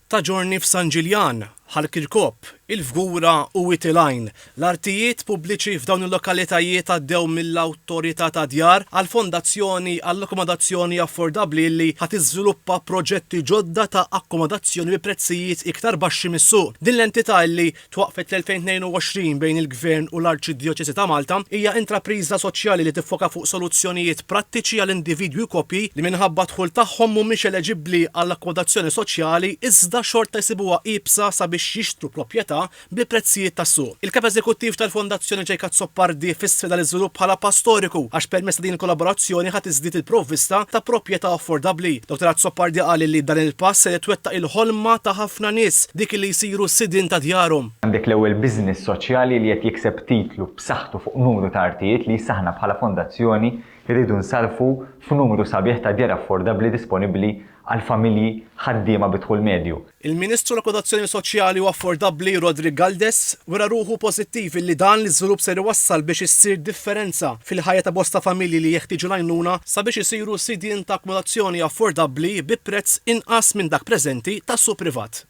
ta' ġorni f'San Ġiljan, Ħalkirkop, il-Fgura u Witilajn. L-artijiet pubbliċi f'dawn il-lokalitajiet għaddew mill-awtorità ta' djar għal fondazzjoni għall-akkomodazzjoni affordabbli li ħad iżviluppa proġetti ġodda ta' akkomodazzjoni bi prezzijiet iktar baxxi mis-suq. Din l-entità li twaqfet l-2022 bejn il-Gvern u l-Arċiddijoċesi ta' Malta hija intrapriża soċjali li tiffoka fuq soluzzjonijiet prattiċi għall individwi koppji li minħabba dħul tagħhom mhumiex eleġibbli għall-akkomodazzjoni soċjali iżda xorta jsibuha qiebsa sabiex jixtru proprjetà bi prezzijiet tas-suq. Il-kap eżekuttiv tal-Fondazzjoni Ġejkat Soppardi fissra l-iżvilupp bħala pass storiku għax permezz din il-kollaborazzjoni ħadd iżdied il-provvista ta' proprjetà affordabbli. Dr. Soppardi qal li dan il-pass se jitwettaq il-ħolma ta' ħafna nies dik li jsiru sidin ta' djarhom. Għandek l-ewwel business soċjali li qed jikseb titlu b'saħħtu fuq numru ta' artijiet li saħna bħala fondazzjoni jridu nsarfu f'numru sabiħ ta' djar affordabbli disponibbli għal familji ħaddiema bidħul medju. Il-Ministru l-Akkomodazzjoni Soċjali u Affordabbli Rodri Galdes wera ruħu pożittiv li dan l-iżvilupp se jwassal biex issir differenza fil-ħajja ta' bosta familji li jeħtieġu l-għajnuna sabiex isiru sidien ta' akkomodazzjoni affordabbli bi prezz inqas minn dak preżenti tas-suq privat.